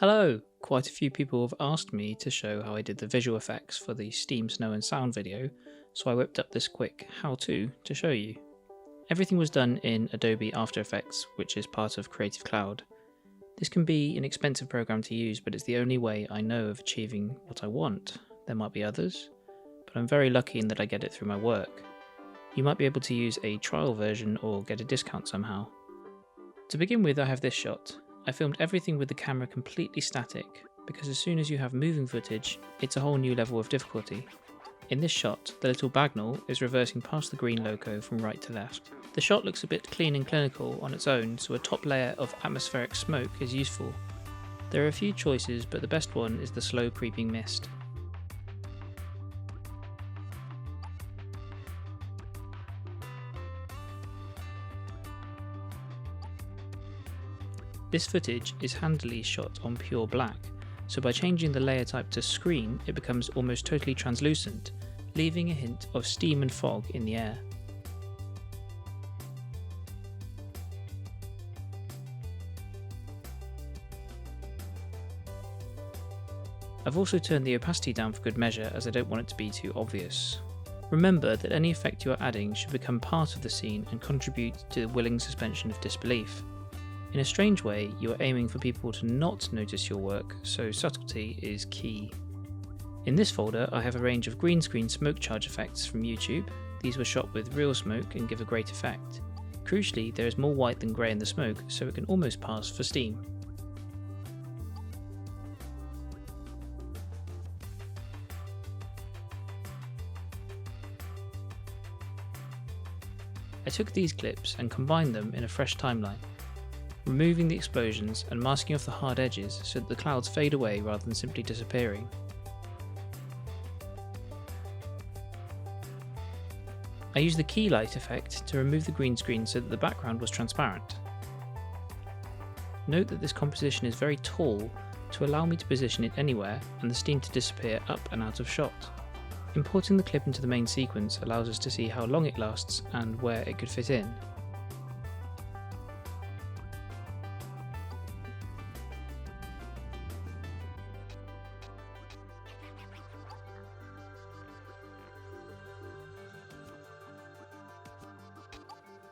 Hello! Quite a few people have asked me to show how I did the visual effects for the Steam Snow and Sound video, so I whipped up this quick how-to to show you. Everything was done in Adobe After Effects, which is part of Creative Cloud. This can be an expensive program to use, but it's the only way I know of achieving what I want. There might be others, but I'm very lucky in that I get it through my work. You might be able to use a trial version or get a discount somehow. To begin with, I have this shot. I filmed everything with the camera completely static, because as soon as you have moving footage, it's a whole new level of difficulty. In this shot, the little bagnall is reversing past the green loco from right to left. The shot looks a bit clean and clinical on its own, so a top layer of atmospheric smoke is useful. There are a few choices, but the best one is the slow creeping mist. This footage is handily shot on pure black, so by changing the layer type to screen, it becomes almost totally translucent, leaving a hint of steam and fog in the air. I've also turned the opacity down for good measure, as I don't want it to be too obvious. Remember that any effect you are adding should become part of the scene and contribute to the willing suspension of disbelief. In a strange way, you are aiming for people to not notice your work, so subtlety is key. In this folder, I have a range of green screen smoke charge effects from YouTube. These were shot with real smoke and give a great effect. Crucially, there is more white than grey in the smoke, so it can almost pass for steam. I took these clips and combined them in a fresh timeline, removing the explosions and masking off the hard edges so that the clouds fade away rather than simply disappearing. I used the key light effect to remove the green screen so that the background was transparent. Note that this composition is very tall to allow me to position it anywhere and the steam to disappear up and out of shot. Importing the clip into the main sequence allows us to see how long it lasts and where it could fit in.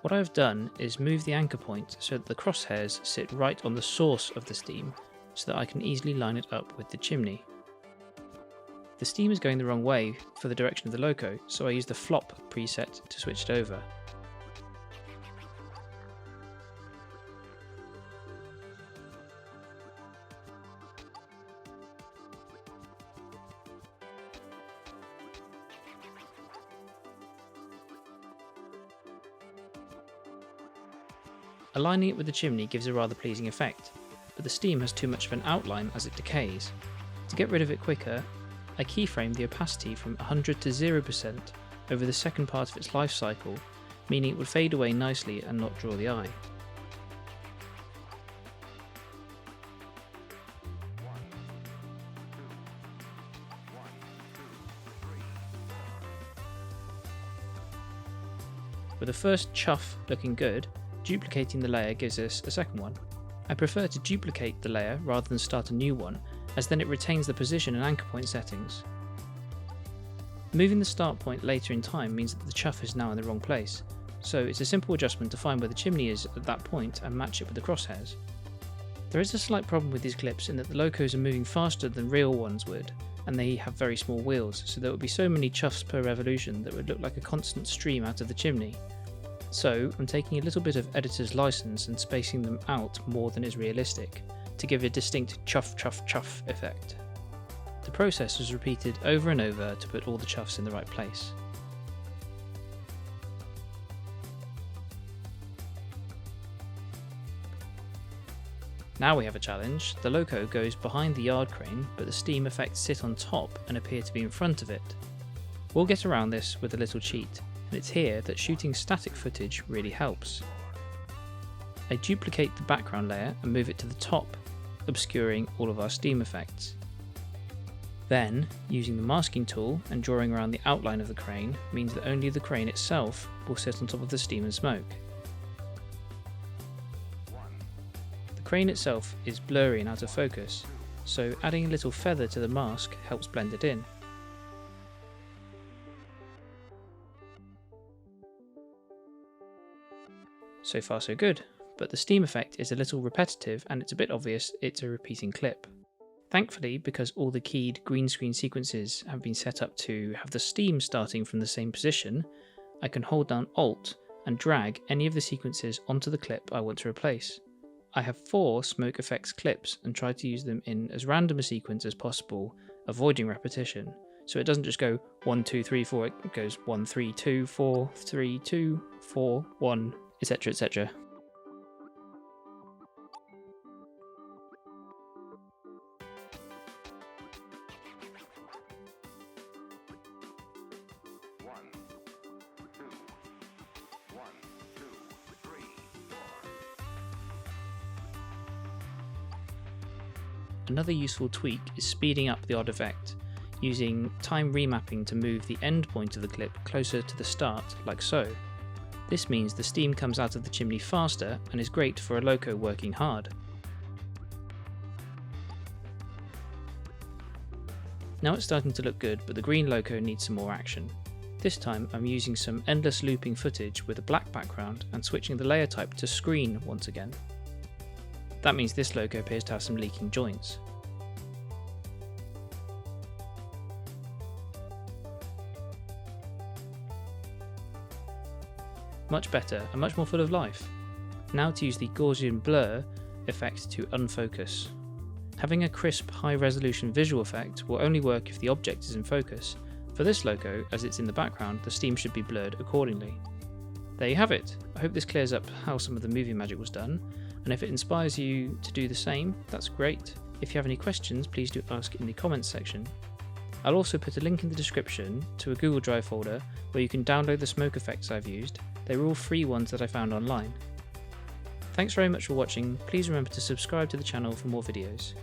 What I have done is move the anchor point so that the crosshairs sit right on the source of the steam, so that I can easily line it up with the chimney. The steam is going the wrong way for the direction of the loco, so I use the flop preset to switch it over. Aligning it with the chimney gives a rather pleasing effect, but the steam has too much of an outline as it decays. To get rid of it quicker, I keyframed the opacity from 100 to 0% over the second part of its life cycle, meaning it would fade away nicely and not draw the eye. With the first chuff looking good, duplicating the layer gives us a second one. I prefer to duplicate the layer rather than start a new one, as then it retains the position and anchor point settings. Moving the start point later in time means that the chuff is now in the wrong place, so it's a simple adjustment to find where the chimney is at that point and match it with the crosshairs. There is a slight problem with these clips in that the locos are moving faster than real ones would, and they have very small wheels, so there would be so many chuffs per revolution that would look like a constant stream out of the chimney. So I'm taking a little bit of editor's license and spacing them out more than is realistic, to give a distinct chuff chuff chuff effect. The process was repeated over and over to put all the chuffs in the right place. Now we have a challenge. The loco goes behind the yard crane, but the steam effects sit on top and appear to be in front of it. We'll get around this with a little cheat, and it's here that shooting static footage really helps. I duplicate the background layer and move it to the top, obscuring all of our steam effects. Then, using the masking tool and drawing around the outline of the crane means that only the crane itself will sit on top of the steam and smoke. The crane itself is blurry and out of focus, so adding a little feather to the mask helps blend it in. So far so good, but the steam effect is a little repetitive and it's a bit obvious it's a repeating clip. Thankfully, because all the keyed green screen sequences have been set up to have the steam starting from the same position, I can hold down Alt and drag any of the sequences onto the clip I want to replace. I have 4 smoke effects clips and try to use them in as random a sequence as possible, avoiding repetition, so it doesn't just go 1, 2, 3, 4, it goes 1, 3, 2, 4, 3, 2, 4, 1, etc, etc. Another useful tweak is speeding up the odd effect, using time remapping to move the end point of the clip closer to the start, like so. This means the steam comes out of the chimney faster and is great for a loco working hard. Now it's starting to look good, but the green loco needs some more action. This time I'm using some endless looping footage with a black background and switching the layer type to screen once again. That means this loco appears to have some leaking joints. Much better and much more full of life. Now to use the Gaussian blur effect to unfocus. Having a crisp, high-resolution visual effect will only work if the object is in focus. For this loco, as it's in the background, the steam should be blurred accordingly. There you have it. I hope this clears up how some of the movie magic was done, and if it inspires you to do the same, that's great. If you have any questions, please do ask in the comments section. I'll also put a link in the description to a Google Drive folder where you can download the smoke effects I've used. They were all free ones that I found online. Thanks very much for watching. Please remember to subscribe to the channel for more videos.